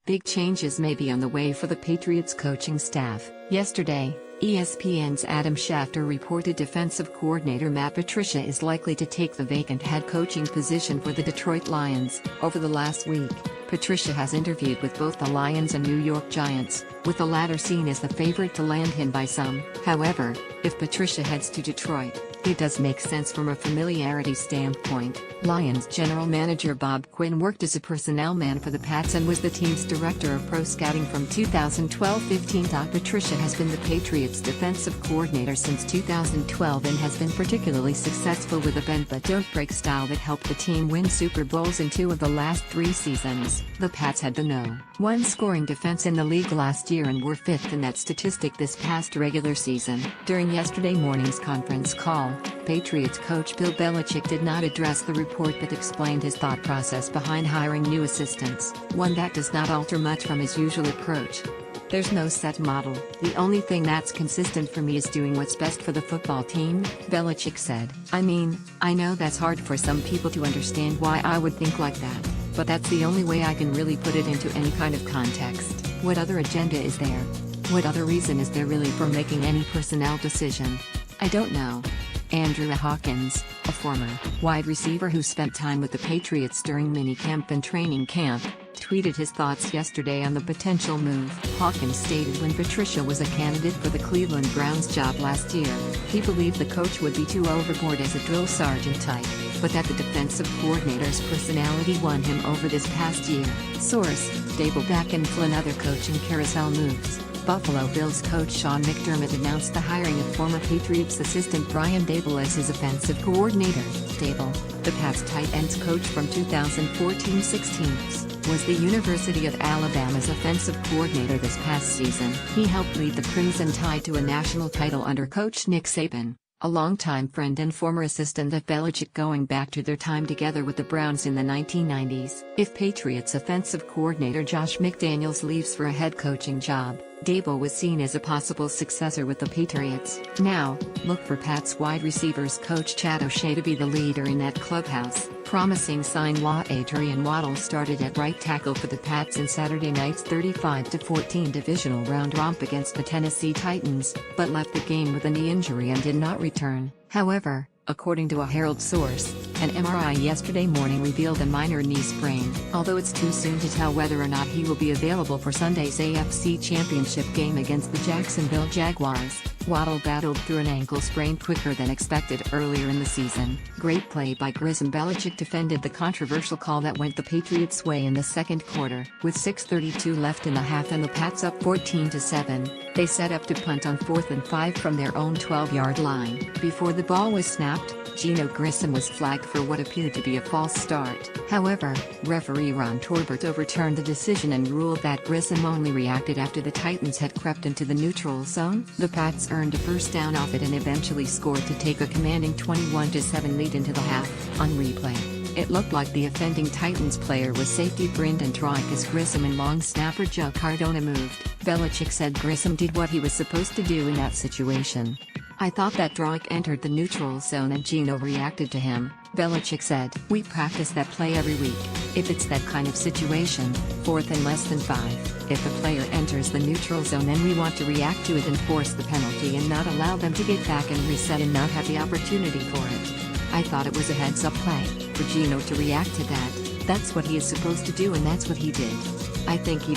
Big changes may be on the way for the Patriots coaching staff. Yesterday, ESPN's Adam Schefter reported defensive coordinator Matt Patricia is likely to take the vacant head coaching position for the Detroit Lions. Over the last week, Patricia has interviewed with both the Lions and New York Giants, with the latter seen as the favorite to land him by some. However, if Patricia heads to Detroit, it does make sense from a familiarity standpoint. Lions general manager Bob Quinn worked as a personnel man for the Pats and was the team's director of pro scouting from 2012-15. Patricia has been the Patriots defensive coordinator since 2012 and has been particularly successful with a bend-but-don't-break style that helped the team win Super Bowls in 2 of the last 3 seasons. The Pats had the No.1 scoring defense in the league last year and were 5th in that statistic this past regular season. During yesterday morning's conference call, Patriots coach Bill Belichick did not address the report but explained his thought process behind hiring new assistants, one that does not alter much from his usual approach. "There's no set model. The only thing that's consistent for me is doing what's best for the football team," Belichick said. "I mean, I know that's hard for some people to understand why I would think like that, but that's the only way I can really put it into any kind of context. What other agenda is there? What other reason is there really for making any personnel decision? I don't know." Andrew Hawkins, a former wide receiver who spent time with the Patriots during minicamp and training camp, tweeted his thoughts yesterday on the potential move. Hawkins stated when Patricia was a candidate for the Cleveland Browns job last year, he believed the coach would be too overboard as a drill sergeant type, but that the defensive coordinator's personality won him over this past year. Source: Dable back and Flynn. Other coaching carousel moves. Buffalo Bills coach Sean McDermott announced the hiring of former Patriots assistant Brian Dable as his offensive coordinator. Dable, the Pats tight ends coach from 2014-16, was the University of Alabama's offensive coordinator this past season. He helped lead the Crimson Tide to a national title under coach Nick Saban, a longtime friend and former assistant of Belichick going back to their time together with the Browns in the 1990s. If Patriots offensive coordinator Josh McDaniels leaves for a head coaching job, Dable was seen as a possible successor with the Patriots. Now, look for Pats wide receivers coach Chad O'Shea to be the leader in that clubhouse. Promising sign Adrian Waddle started at right tackle for the Pats in Saturday night's 35-14 divisional round romp against the Tennessee Titans, but left the game with a knee injury and did not return. However, according to a Herald source, an MRI yesterday morning revealed a minor knee sprain. Although it's too soon to tell whether or not he will be available for Sunday's AFC Championship game against the Jacksonville Jaguars, Waddle battled through an ankle sprain quicker than expected earlier in the season. Great play by Grissom. Belichick defended the controversial call that went the Patriots' way in the second quarter. With 6:32 left in the half and the Pats up 14-7, they set up to punt on 4th and 5 from their own 12-yard line. Before the ball was snapped, Geno Grissom was flagged for what appeared to be a false start. However, referee Ron Torbert overturned the decision and ruled that Grissom only reacted after the Titans had crept into the neutral zone. The Pats earned a first down off it and eventually scored to take a commanding 21-7 lead into the half. On replay, it looked like the offending Titans player was safety Brendan Troik as Grissom and long snapper Joe Cardona moved. Belichick said Grissom did what he was supposed to do in that situation. "I thought that Droik entered the neutral zone and Geno reacted to him," Belichick said. "We practice that play every week. If it's that kind of situation, 4th and less than 5, if the player enters the neutral zone then we want to react to it and force the penalty and not allow them to get back and reset and not have the opportunity for it. I thought it was a heads-up play for Geno to react to that. That's what he is supposed to do and that's what he did. I think he